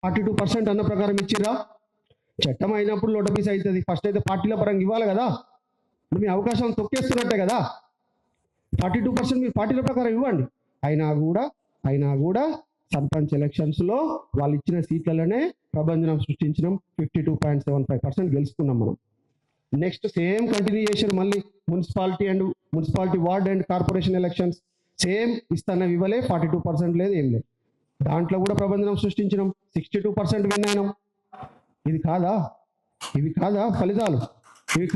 42% అన్న ప్రకారం ఇచ్చిర్రా? చట్టం అయినప్పుడు లోటపీస్ అవుతుంది. ఫస్ట్ అయితే పార్టీల పరంగా ఇవ్వాలి కదా. ఇప్పుడు మీ అవకాశం తొక్కేస్తున్నట్టే కదా. 42% మీరు పార్టీల ప్రకారం ఇవ్వండి. అయినా కూడా సర్పంచ్ ఎలక్షన్స్లో వాళ్ళు ఇచ్చిన సీట్లలోనే ప్రభంజనం సృష్టించినాం. 52.75% గెలుచుకున్నాం మనం. నెక్స్ట్ సేమ్ కంటిన్యూయేషన్ మళ్ళీ municipality ward and corporation elections same ఇస్తానవి ఇవ్వలే. 42% లేదు, ఏం లేదు. దాంట్లో కూడా ప్రభంజనం సృష్టించినాం. 62% విన్ అయినాం. ఇవి కాదా ఫలితాలు? ఇది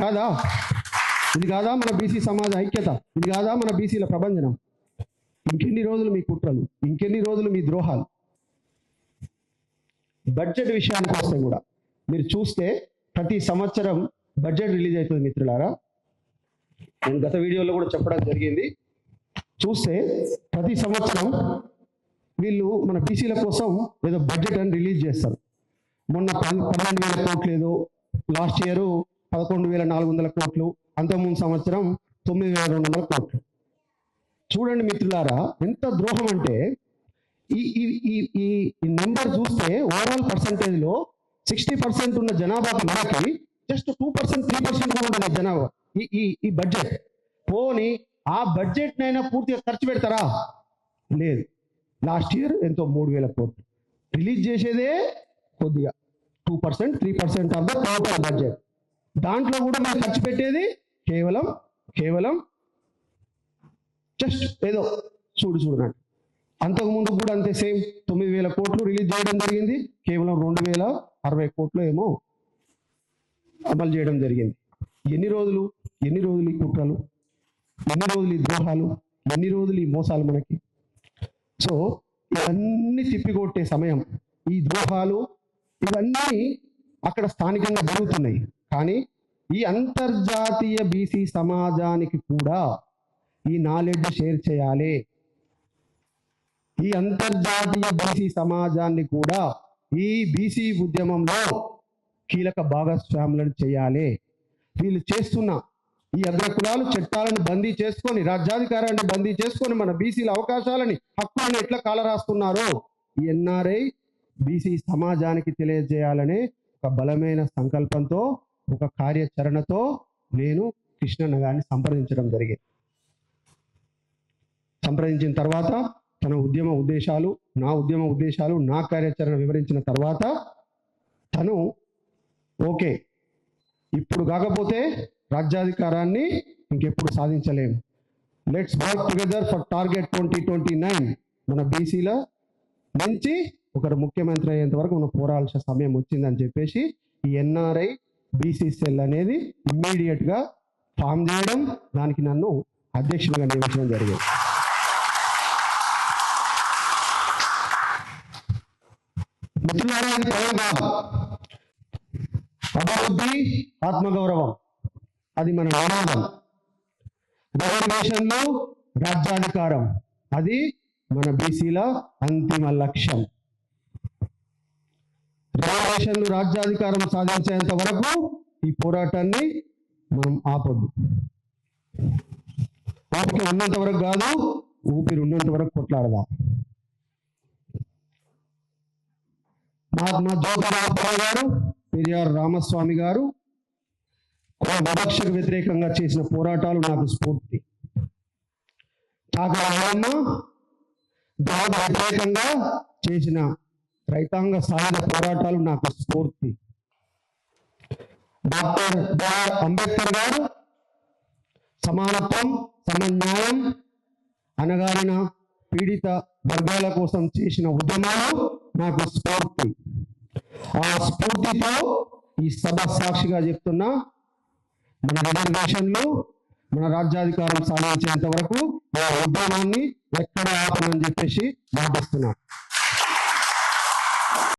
కాదా మన బీసీ సమాజ ఐక్యత? ఇది కాదా మన బీసీల ప్రభంజనం? ఇంకెన్ని రోజులు మీ కుట్రలు, ఇంకెన్ని రోజులు మీ ద్రోహాలు? బడ్జెట్ విషయానికి వస్తే కూడా మీరు చూస్తే ప్రతి సంవత్సరం బడ్జెట్ రిలీజ్ అవుతుంది మిత్రులారా. నేను గత వీడియోలో కూడా చెప్పడం జరిగింది. చూస్తే ప్రతి సంవత్సరం వీళ్ళు మన బీసీల కోసం ఏదో బడ్జెట్ అని రిలీజ్ చేస్తారు. మొన్న 12,000 కోట్లు ఏదో, లాస్ట్ ఇయర్ 11,400 కోట్లు, అంతకుముందు సంవత్సరం 9,200 కోట్లు. చూడండి మిత్రులారా, ఎంత ద్రోహం అంటే ఈ నెంబర్ చూస్తే ఓవరాల్ పర్సంటేజ్లో 60% ఉన్న జనాభాకి మనకి జస్ట్ 2%, 3% కూడా ఉంటుంది జనాభా ఈ బడ్జెట్. పోనీ ఆ బడ్జెట్ నైనా పూర్తిగా ఖర్చు పెడతారా? లేదు. లాస్ట్ ఇయర్ ఎంతో 3,000 కోట్లు రిలీజ్ చేసేదే కొద్దిగా 2%, 3% ఆఫ్ ద టోటల్ బడ్జెట్. దాంట్లో కూడా మనం ఖర్చు పెట్టేది కేవలం జస్ట్ ఏదో చూడనట్టు. అంతకుముందు కూడా అంతే, సేమ్ 9,000 కోట్లు రిలీజ్ చేయడం జరిగింది. కేవలం 2,060 కోట్లు ఏమో అమలు చేయడం జరిగింది. ఎన్ని రోజులు ఈ కుట్రలు, ఎన్ని రోజులు ఈ ద్రోహాలు, ఎన్ని రోజులు ఈ మోసాలు మనకి? సో ఇవన్నీ తిప్పికొట్టే సమయం, ఈ ద్రోహాలు ఇవన్నీ అక్కడ స్థానికంగా జరుగుతున్నాయి. కానీ ఈ అంతర్జాతీయ బీసీ సమాజానికి కూడా ఈ నాలెడ్జ్ షేర్ చేయాలి. ఈ అంతర్జాతీయ బీసీ సమాజాన్ని కూడా ఈ బీసీ ఉద్యమంలో కీలక భాగస్వాములను చేయాలి. వీళ్ళు చేస్తున్న ఈ అగ్రకులాలు చట్టాలను బందీ చేసుకొని, రాజ్యాధికారాన్ని బందీ చేసుకొని మన బీసీల అవకాశాలని, హక్కులను ఎట్లా కాలరాస్తున్నారో ఈ ఎన్ఆర్ఐ బీసీ సమాజానికి తెలియజేయాలనే ఒక బలమైన సంకల్పంతో, ఒక కార్యాచరణతో నేను కృష్ణన్న గారిని సంప్రదించడం జరిగింది. సంప్రదించిన తర్వాత తన ఉద్యమ ఉద్దేశాలు, నా కార్యాచరణ వివరించిన తర్వాత తను ఓకే, ఇప్పుడు కాకపోతే రాజ్యాధికారాన్ని ఇంకెప్పుడు సాధించలేము, let's work together for target 2029. మన బీసీల నుంచి ఒకరు ముఖ్యమంత్రి అయ్యేంత వరకు మనం పోరాడాల్సిన సమయం వచ్చిందని చెప్పేసి ఈ ఎన్ఆర్ఐ బీసీ సెల్ అనేది ఇమ్మీడియట్గా ఫామ్ చేయడం, దానికి నన్ను అధ్యక్షుడిగా నియమించడం జరిగింది. మిత్రులారా, ఇది ప్రయోగం, అభివృద్ధి, ఆత్మగౌరవం, అది మన నినాదం. రిజర్వేషన్లు, రాజ్యాధికారం, అది మన బీసీల అంతిమ లక్ష్యం. రిజర్వేషన్లు, రాజ్యాధికారం సాధించేంత వరకు ఈ పోరాటాన్ని మనం ఆపొద్దు. ఊపిరి ఉన్నంత వరకు కాదు, ఊపిరి ఉన్నంత వరకు కొట్లాడదాం. మహాత్మా జ్యోతిరావు గారు, పెరియార్ రామస్వామి గారు వివక్షకు వ్యతిరేకంగా చేసిన పోరాటాలు నాకు స్ఫూర్తి. కాకరమ్మ దానికి వ్యతిరేకంగా చేసిన రైతాంగ సాయుధ పోరాటాలు నాకు స్ఫూర్తి. డాక్టర్ బిఆర్ అంబేద్కర్ గారు సమానత్వం, సమన్యాయం, అనగారిన పీడిత వర్గాల కోసం చేసిన ఉద్యమాలు నాకు స్ఫూర్తి. ఆ స్ఫూర్తితో ఈ సభ సాక్షిగా చెప్తున్నా, మన రిజర్వేషన్లు, మన రాజ్యాధికారం సాధించేంత వరకు ఆ ఉద్యమాన్ని ఎక్కడ ఆపనని చెప్పేసి మాటిస్తున్నా.